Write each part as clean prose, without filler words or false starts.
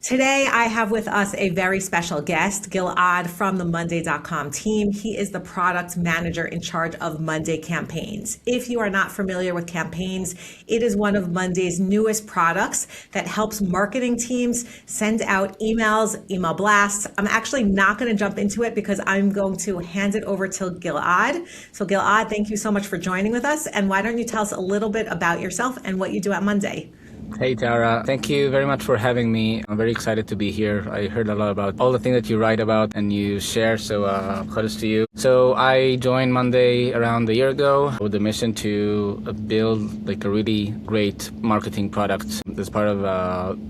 Today, I have with us a very special guest, Gilad from the Monday.com team. He is the product manager in charge of Monday campaigns. If you are not familiar with campaigns, it is one of Monday's newest products that helps marketing teams send out emails, email blasts. I'm actually not going to jump into it because I'm going to hand it over to Gilad. So Gilad, thank you so much for joining with us. And why don't you tell us a little bit about yourself and what you do at Monday? Hey Tara, thank you very much for having me. I'm very excited to be here. I heard a lot about all the things that you write about and you share, so kudos to you. So I joined Monday around a year ago with the mission to build like a really great marketing product as part of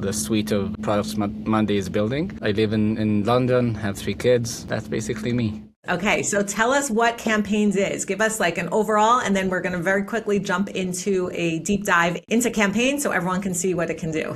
the suite of products Monday is building. I live in London, have 3 kids. That's basically me. Okay, so tell us what campaigns is. Give us like an overall, and then we're going to very quickly jump into a deep dive into campaigns so everyone can see what it can do.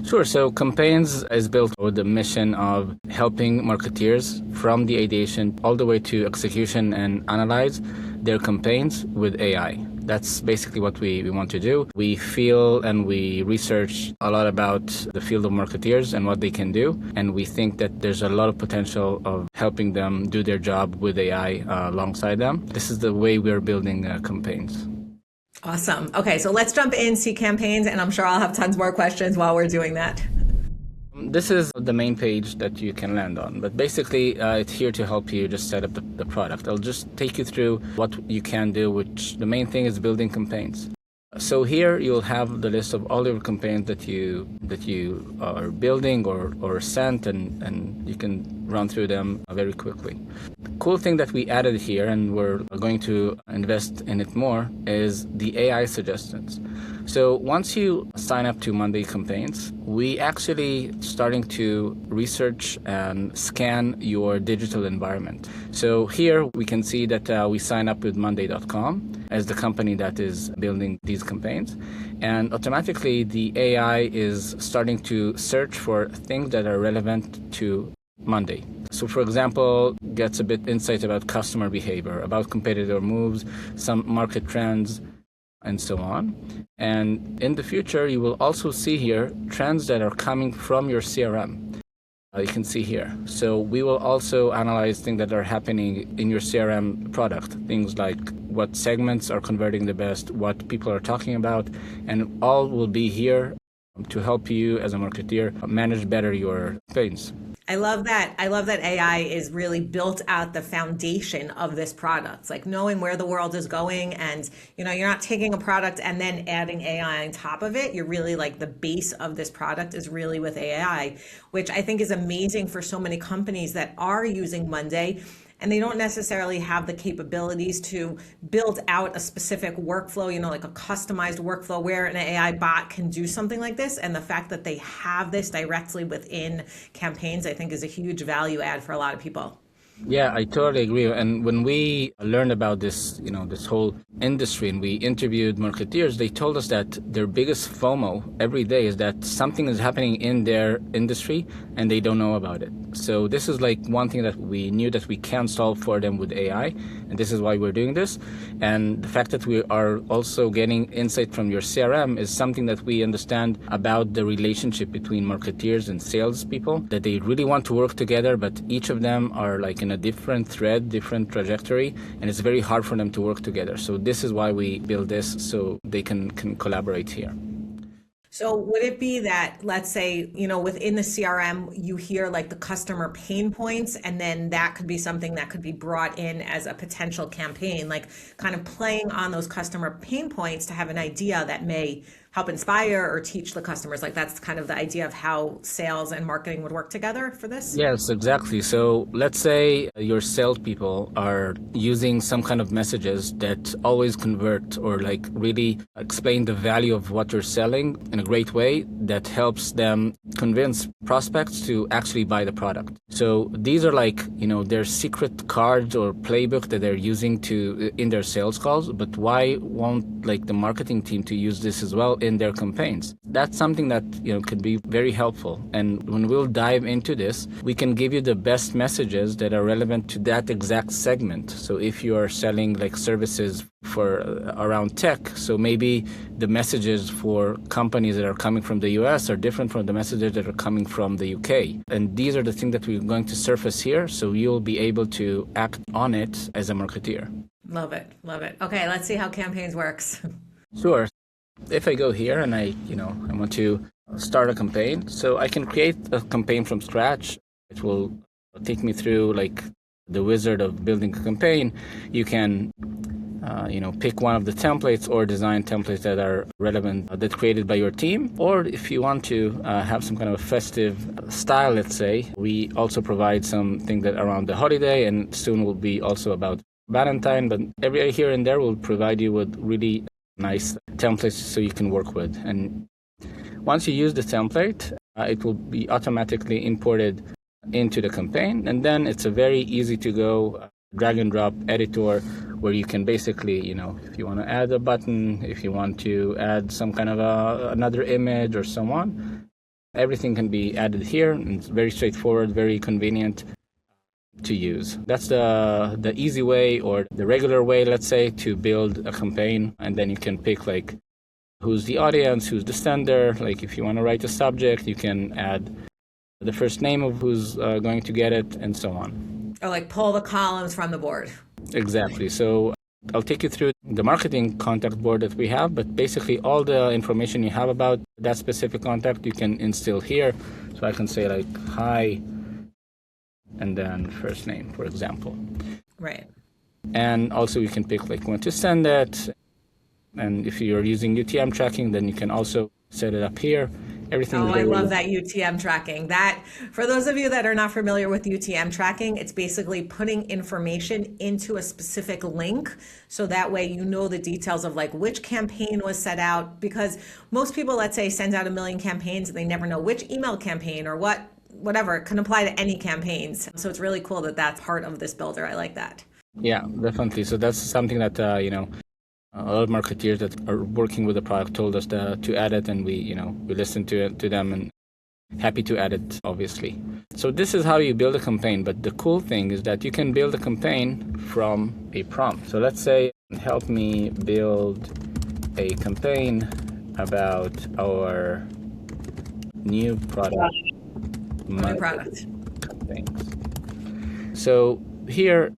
Sure. So Campaigns is built with the mission of helping marketeers from the ideation all the way to execution and analyze their campaigns with AI. That's basically what we want to do. We feel and we research a lot about the field of marketeers and what they can do. And we think that there's a lot of potential of helping them do their job with AI alongside them. This is the way we're building campaigns. Awesome. Okay, so let's jump into campaigns, and I'm sure I'll have tons more questions while we're doing that. This is the main page that you can land on, but basically it's here to help you just set up the product. I'll just take you through what you can do, which the main thing is building campaigns. So here you'll have the list of all your campaigns that you are building or sent, and you can run through them very quickly. The cool thing that we added here, and we're going to invest in it more, is the AI suggestions. So once you sign up to Monday campaigns, we actually starting to research and scan your digital environment. So here we can see that we sign up with Monday.com as the company that is building these campaigns. And automatically the AI is starting to search for things that are relevant to Monday. So for example, gets a bit insight about customer behavior, about competitor moves, some market trends, and so on. And in the future, you will also see here trends that are coming from your CRM. You can see here. So we will also analyze things that are happening in your CRM product, things like what segments are converting the best, what people are talking about, and all will be here to help you as a marketeer manage better your campaigns. I love that. I love that AI is really built out the foundation of this product, like knowing where the world is going. And, you're not taking a product and then adding AI on top of it. You're really like the base of this product is really with AI, which I think is amazing for so many companies that are using Monday. And they don't necessarily have the capabilities to build out a specific workflow, like a customized workflow where an AI bot can do something like this. And the fact that they have this directly within campaigns, I think is a huge value add for a lot of people. Yeah, I totally agree. And when we learned about this, this whole industry, and we interviewed marketeers, they told us that their biggest FOMO every day is that something is happening in their industry and they don't know about it. So this is like one thing that we knew that we can solve for them with AI, and this is why we're doing this. And the fact that we are also getting insight from your CRM is something that we understand about the relationship between marketeers and salespeople, that they really want to work together, but each of them are like in a different thread, different trajectory, and it's very hard for them to work together. So this is why we build this, so they can collaborate here. So would it be that, let's say, within the CRM, you hear like the customer pain points, and then that could be something that could be brought in as a potential campaign, like kind of playing on those customer pain points to have an idea that may help inspire or teach the customers? Like that's kind of the idea of how sales and marketing would work together for this? Yes, exactly. So let's say your salespeople are using some kind of messages that always convert or like really explain the value of what you're selling in a great way that helps them convince prospects to actually buy the product. So these are like, their secret cards or playbook that they're using in their sales calls. But why won't like the marketing team to use this as well in their campaigns. That's something that could be very helpful. And when we'll dive into this, we can give you the best messages that are relevant to that exact segment. So if you are selling like services for around tech, so maybe the messages for companies that are coming from the US are different from the messages that are coming from the UK. And these are the things that we're going to surface here, so you'll be able to act on it as a marketeer. Love it. Love it. Okay, let's see how campaigns works. Sure. If I go here and I want to start a campaign, so I can create a campaign from scratch. It will take me through like the wizard of building a campaign. You can pick one of the templates or design templates that are relevant, that's created by your team. Or if you want to have some kind of a festive style, let's say, we also provide something that around the holiday, and soon will be also about Valentine. But every here and there will provide you with really nice templates so you can work with. And once you use the template, it will be automatically imported into the campaign. And then it's a very easy to go drag and drop editor where you can basically, if you want to add a button, if you want to add some kind of another image or so on, everything can be added here. And it's very straightforward, very convenient to use. That's the easy way, or the regular way, let's say, to build a campaign. And then you can pick like who's the audience, who's the sender. Like if you want to write a subject, you can add the first name of who's going to get it, and so on. Or like pull the columns from the board. Exactly. So I'll take you through the marketing contact board that we have, but basically all the information you have about that specific contact you can instill here. So I can say like, hi, and then first name, for example. Right. And also you can pick like when to send it. And if you're using UTM tracking, then you can also set it up here. Everything. I love that UTM tracking. That, for those of you that are not familiar with UTM tracking, it's basically putting information into a specific link. So that way you know the details of like which campaign was set out, because most people, let's say, send out 1 million campaigns and they never know which email campaign or whatever. It can apply to any campaigns. So it's really cool that that's part of this builder. I like that. Yeah, definitely. So that's something that, a lot of marketeers that are working with the product told us to add it, and we listened to them and happy to add it, obviously. So this is how you build a campaign, but the cool thing is that you can build a campaign from a prompt. So let's say, help me build a campaign about our new product. New product. Campaigns. So here,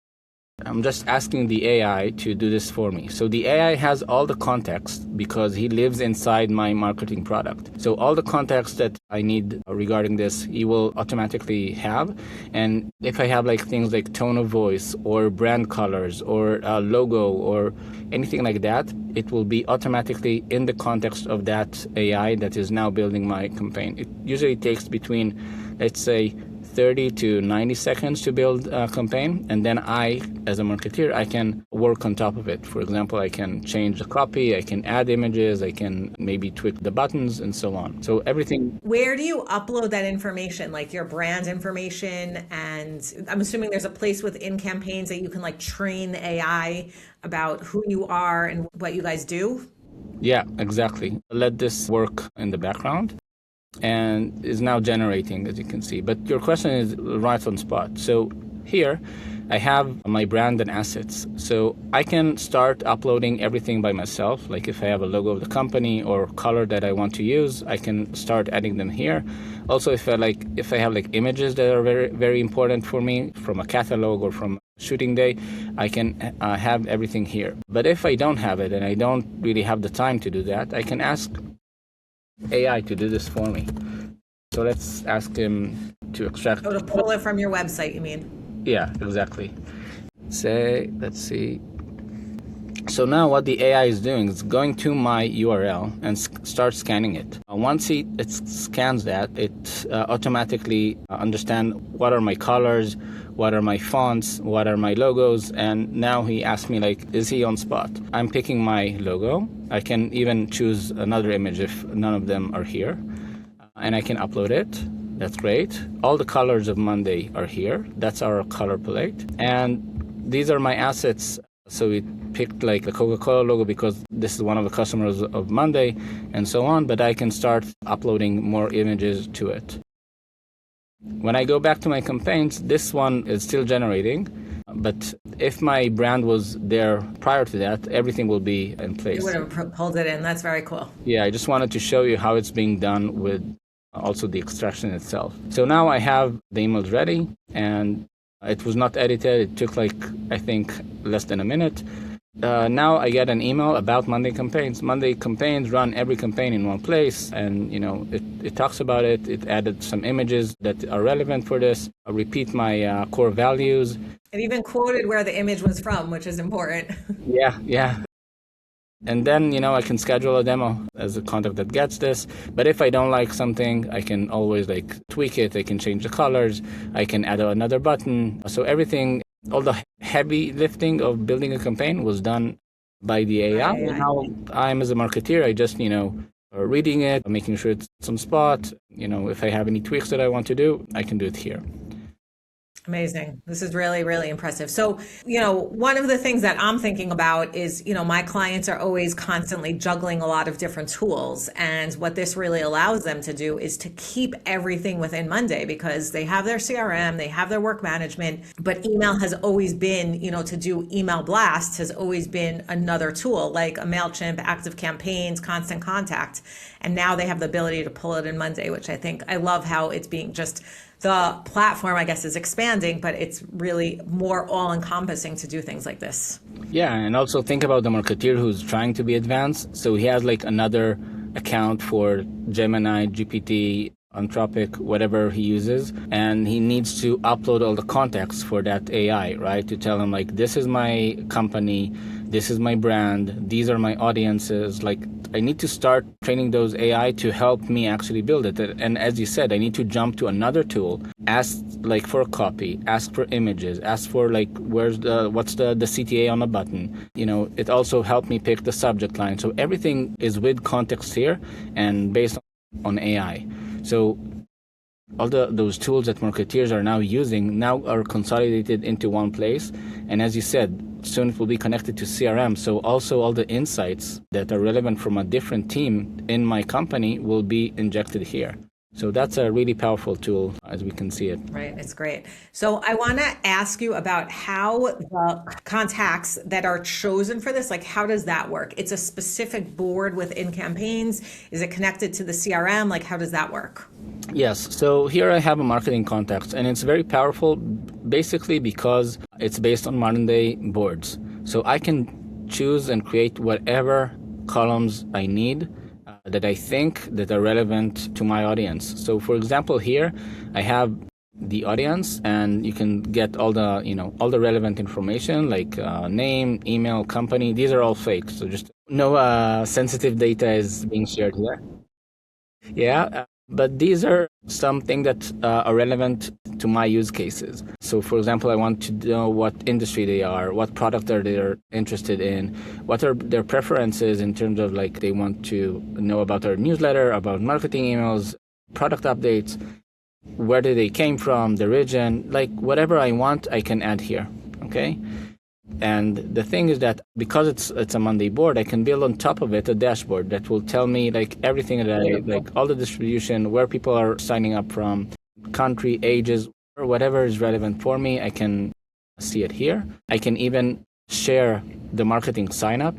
I'm just asking the AI to do this for me. So the AI has all the context because he lives inside my marketing product. So all the context that I need regarding this, he will automatically have. And if I have like things like tone of voice or brand colors or a logo or anything like that, it will be automatically in the context of that AI that is now building my campaign. It usually takes between, let's say, 30 to 90 seconds to build a campaign, and then I, as a marketeer, I can work on top of it. For example, I can change the copy, I can add images, I can maybe tweak the buttons, and so on. So everything. Where do you upload that information, like your brand information? And I'm assuming there's a place within campaigns that you can like train the AI about who you are and what you guys do? Yeah, exactly. Let this work in the background. And is now generating, as you can see. But your question is right on spot. So here I have my brand and assets. So I can start uploading everything by myself. Like if I have a logo of the company or color that I want to use, I can start adding them here. Also, if I have like images that are very, very important for me from a catalog or from a shooting day, I can have everything here. But if I don't have it and I don't really have the time to do that, I can ask AI to do this for me. So let's ask him to extract. Oh, to pull it from your website, you mean? Yeah, exactly. Let's see. So now what the AI is doing is going to my URL and start scanning it. Once it scans that, it automatically understands what are my colors, what are my fonts, what are my logos, and now he asks me like, is he on spot? I'm picking my logo. I can even choose another image if none of them are here, and I can upload it. That's great. All the colors of Monday are here. That's our color palette, and these are my assets. So it picked like the Coca-Cola logo because this is one of the customers of Monday and so on, but I can start uploading more images to it. When I go back to my campaigns, this one is still generating, but if my brand was there prior to that, everything will be in place. You would have pulled it in. That's very cool. Yeah, I just wanted to show you how it's being done with also the extraction itself. So now I have the emails ready, and it was not edited. It took I think, less than a minute. Now I get an email about Monday campaigns. Monday campaigns run every campaign in one place, and it talks about it. It added some images that are relevant for this. I repeat my core values. It even quoted where the image was from, which is important. Yeah. And then, I can schedule a demo as a contact that gets this. But if I don't like something, I can always tweak it. I can change the colors. I can add another button. So everything, all the heavy lifting of building a campaign was done by the AI. And now I'm, as a marketeer, I just, reading it, making sure it's on spot. If I have any tweaks that I want to do, I can do it here. Amazing. This is really, really impressive. So, one of the things that I'm thinking about is, my clients are always constantly juggling a lot of different tools. And what this really allows them to do is to keep everything within Monday, because they have their CRM, they have their work management, but email has always been, to do email blasts has always been another tool like a Mailchimp, Active Campaigns, Constant Contact. And now they have the ability to pull it in Monday, which I love how it's being just the platform, I guess, is expanding, but it's really more all-encompassing to do things like this. Yeah, and also think about the marketeer who's trying to be advanced. So he has another account for Gemini, GPT, Anthropic, whatever he uses, and he needs to upload all the contacts for that AI, right? To tell him this is my company, this is my brand, these are my audiences. I need to start training those AI to help me actually build it. And as you said, I need to jump to another tool, ask for a copy, ask for images, ask for what's the CTA on a button. It also helped me pick the subject line. So everything is with context here and based on AI. So all those tools that marketeers are now using now are consolidated into one place. And as you said, soon it will be connected to CRM. So also all the insights that are relevant from a different team in my company will be injected here. So that's a really powerful tool as we can see it. Right, it's great. So I want to ask you about how the contacts that are chosen for this, how does that work? It's a specific board within campaigns. Is it connected to the CRM? How does that work? Yes, so here I have a marketing context, and it's very powerful basically because it's based on modern day boards. So I can choose and create whatever columns I need that I think that are relevant to my audience. So for example, here I have the audience, and you can get all the relevant information like name, email, company. These are all fake, so just no sensitive data is being shared here. Yeah, but these are something that are relevant to my use cases. So for example, I want to know what industry they are, what product are they interested in, what are their preferences in terms of they want to know about our newsletter, about marketing emails, product updates, where did they came from, the region, whatever I want, I can add here, okay? And the thing is that because it's a Monday board, I can build on top of it a dashboard that will tell me everything that all the distribution, where people are signing up from, country, ages, or whatever is relevant for me. I can see it here. I can even share the marketing sign up.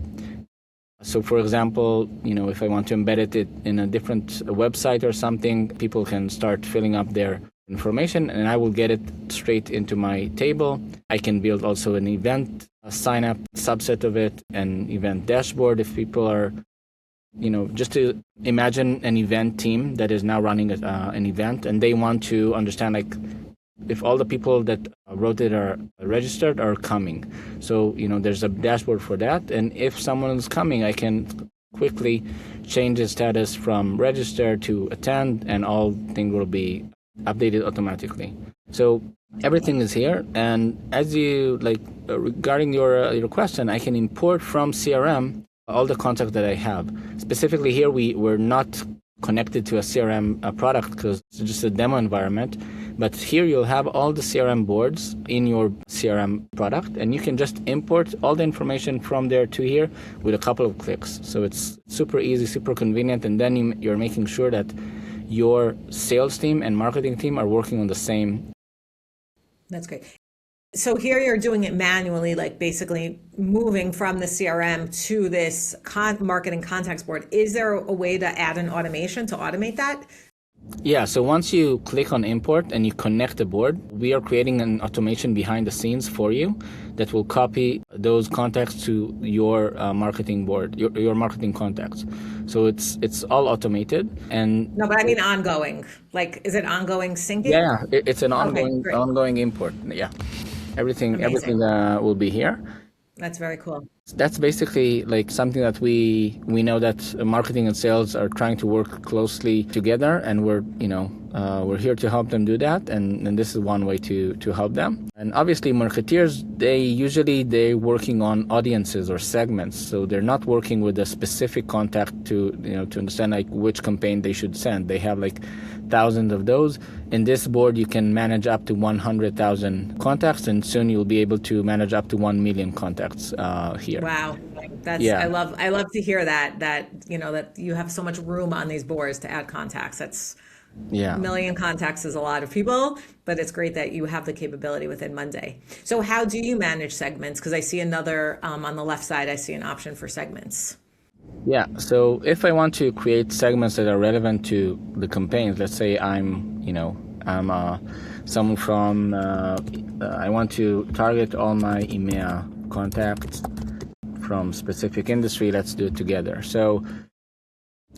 So for example, if I want to embed it in a different website or something, people can start filling up their information and I will get it straight into my table. I can build also an event sign up subset of it, an event dashboard if people are, just to imagine an event team that is now running an event and they want to understand if all the people that wrote it are registered are coming. So, there's a dashboard for that. And if someone is coming, I can quickly change the status from register to attend and all things will be updated automatically. So everything is here. And as you regarding your question, I can import from CRM all the contacts that I have. Specifically here, we're not connected to a CRM product because it's just a demo environment. But here you'll have all the CRM boards in your CRM product, and you can just import all the information from there to here with a couple of clicks. So it's super easy, super convenient, and then you're making sure that your sales team and marketing team are working on the same. That's great. So here you're doing it manually, like basically moving from the CRM to this marketing contacts board. Is there a way to add an automation to automate that? Yeah, so once you click on import and you connect the board, we are creating an automation behind the scenes for you that will copy those contacts to your marketing board, your marketing contacts. So it's all automated. And no, but I mean ongoing. Like, is it ongoing syncing? Yeah, it's an ongoing import. Yeah, everything will be here. That's very cool. That's basically like something that we know that marketing and sales are trying to work closely together, and we're here to help them do that, and this is one way to help them. And obviously marketeers, they're working on audiences or segments, so they're not working with a specific contact to understand like which campaign they should send. They have like thousands of those. In this board you can manage up to 100,000 contacts, and soon you'll be able to manage up to 1 million contacts here. Wow. I love to hear that you have so much room on these boards to add contacts. That's a million contacts is a lot of people, but it's great that you have the capability within Monday. So how do you manage segments? Because I see another on the left side, I see an option for segments. Yeah, so if I want to create segments that are relevant to the campaigns, let's say I'm someone from, I want to target all my EMEA contacts from specific industry, let's do it together. So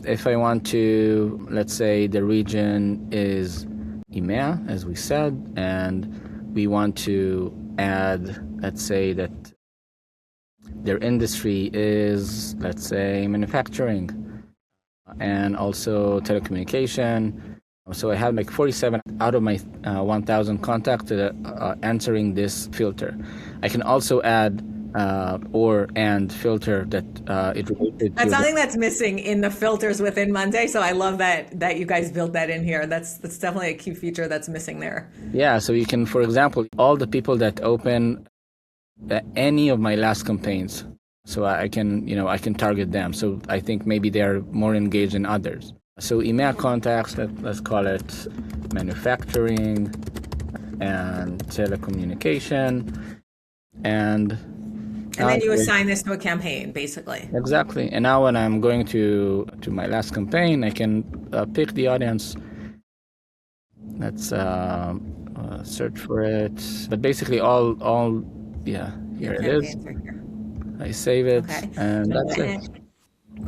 if I want to, let's say the region is EMEA, as we said, and we want to add, let's say that their industry is, let's say, manufacturing and also telecommunication. So I have like 47 out of my 1,000 contacts that are answering this filter. I can also add and filter that it related to. That's something that's missing in the filters within Monday. So I love that you guys built that in here. That's definitely a key feature that's missing there. Yeah, so you can, for example, all the people that open any of my last campaigns, so I can target them. So I think maybe they're more engaged than others. So EMEA contacts, let's call it manufacturing and telecommunication, and then you assign this to a campaign, basically. Exactly. And now when I'm going to my last campaign, I can pick the audience. Let's search for it. But basically here it is. Right here. I save it, and that's it.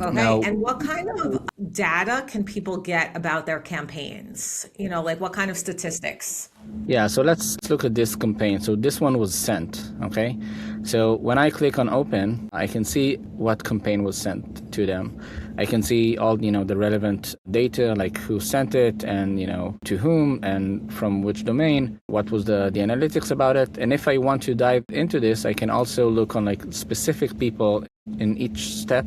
Okay. Now, and what kind of data can people get about their campaigns? Like what kind of statistics? Yeah, so let's look at this campaign. So this one was sent, okay? So when I click on open, I can see what campaign was sent to them. I can see all, the relevant data, like who sent it and, to whom and from which domain, what was the analytics about it. And if I want to dive into this, I can also look on like specific people in each step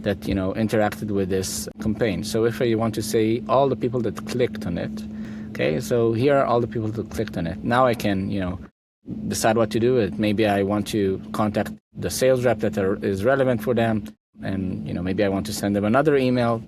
that, interacted with this campaign. So if I want to say all the people that clicked on it, okay, so here are all the people that clicked on it. Now I can, decide what to do with it. Maybe I want to contact the sales rep that is relevant for them. And, maybe I want to send them another email,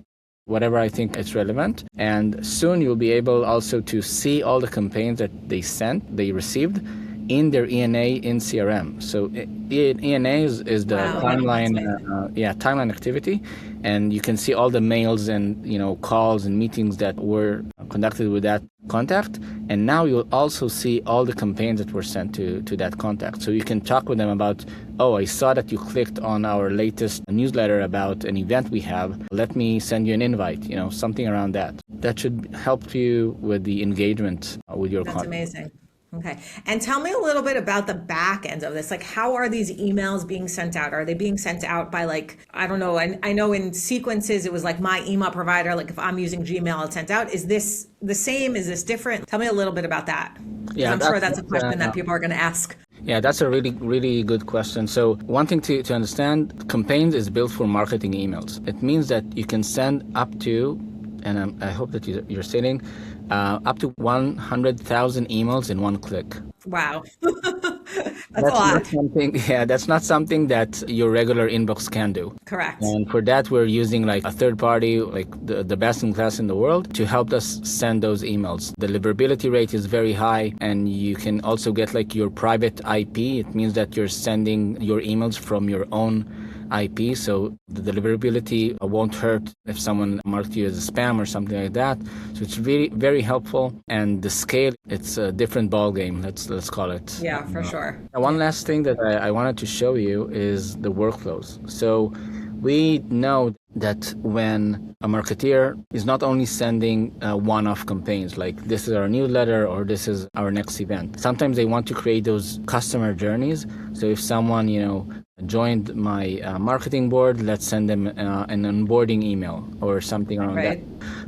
whatever I think is relevant. And soon you'll be able also to see all the campaigns that they received in their ENA in CRM. So ENA is the timeline activity, and you can see all the mails and calls and meetings that were conducted with that contact. And now you'll also see all the campaigns that were sent to that contact. So you can talk with them about, I saw that you clicked on our latest newsletter about an event we have. Let me send you an invite, something around that. That should help you with the engagement with your content. That's amazing. Okay. And tell me a little bit about the back end of this. Like, how are these emails being sent out? Are they being sent out by I don't know. I know in sequences, it was like my email provider. Like if I'm using Gmail, it's sent out. Is this the same? Is this different? Tell me a little bit about that. Yeah, I'm sure that's a question that people are going to ask. Yeah, that's a really, really good question. So one thing to understand, campaigns is built for marketing emails. It means that you can send up to, and I hope that you're sitting, up to 100,000 emails in one click. Wow. That's a That's not lot. something, yeah, that's not something that your regular inbox can do. Correct. And for that, we're using like a third party, like the best in class in the world, to help us send those emails. The deliverability rate is very high, and you can also get like your private IP. It means that you're sending your emails from your own IP, so the deliverability won't hurt if someone marked you as a spam or something like that. So it's very, very helpful. And the scale, it's a different ball game. Let's call it. Yeah, for sure. One last thing that I wanted to show you is the workflows. So we know that when a marketeer is not only sending one-off campaigns, like this is our newsletter or this is our next event, sometimes they want to create those customer journeys. So if someone, joined my marketing board, let's send them an onboarding email or something around that.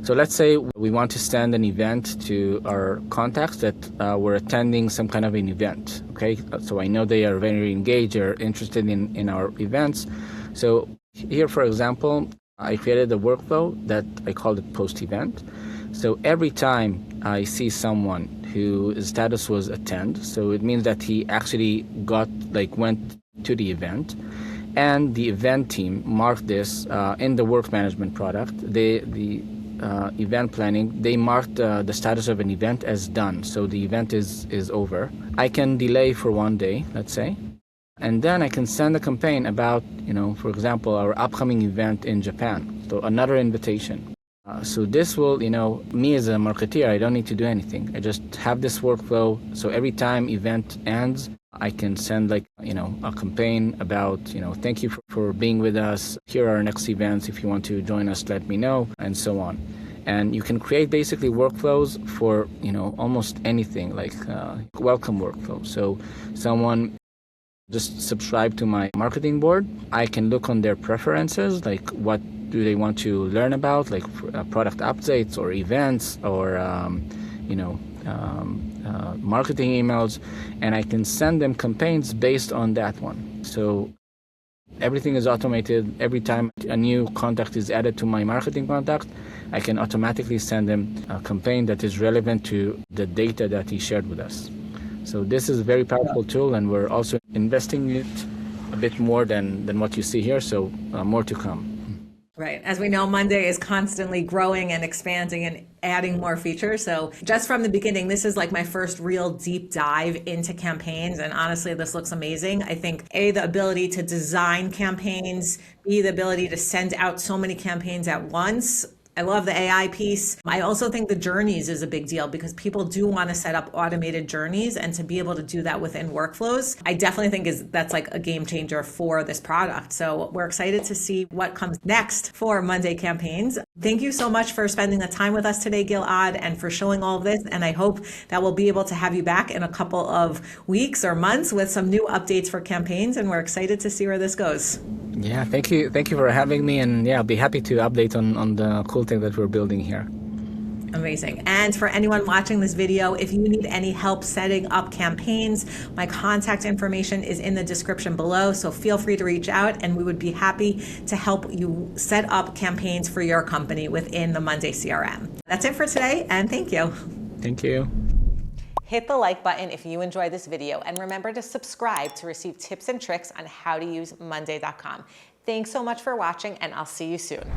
So let's say we want to send an event to our contacts that were attending some kind of an event. Okay, so I know they are very engaged or interested in our events. So here, for example, I created a workflow that I called it post-event. So every time I see someone whose status was attend, so it means that he actually went to the event, and the event team marked this in the work management product. The event planning, they marked the status of an event as done, so the event is over. I can delay for 1 day, let's say, and then I can send a campaign about, for example, our upcoming event in Japan, so another invitation. So this will, me as a marketeer, I don't need to do anything. I just have this workflow, so every time event ends, I can send a campaign about, thank you for being with us. Here are our next events. If you want to join us, let me know, and so on. And you can create basically workflows for, almost anything, like welcome workflow. So someone just subscribe to my marketing board. I can look on their preferences, like what do they want to learn about, like product updates or events or, marketing emails, and I can send them campaigns based on that one. So everything is automated. Every time a new contact is added to my marketing contact, I can automatically send them a campaign that is relevant to the data that he shared with us. So this is a very powerful tool, and we're also investing in it a bit more than what you see here, so more to come. Right. As we know, Monday is constantly growing and expanding and adding more features. So just from the beginning, this is like my first real deep dive into campaigns. And honestly, this looks amazing. I think A, the ability to design campaigns, B, the ability to send out so many campaigns at once. I love the AI piece. I also think the journeys is a big deal because people do want to set up automated journeys, and to be able to do that within workflows, I definitely think that's like a game changer for this product. So we're excited to see what comes next for Monday campaigns. Thank you so much for spending the time with us today, Gilad, and for showing all of this. And I hope that we'll be able to have you back in a couple of weeks or months with some new updates for campaigns. And we're excited to see where this goes. Yeah, thank you for having me, and I'll be happy to update on the cool thing that we're building here. Amazing. And for anyone watching this video, if you need any help setting up campaigns, my contact information is in the description below, so feel free to reach out, and we would be happy to help you set up campaigns for your company within the Monday CRM. That's it for today, and thank you. Thank you. Hit the like button if you enjoyed this video, and remember to subscribe to receive tips and tricks on how to use monday.com. Thanks so much for watching, and I'll see you soon.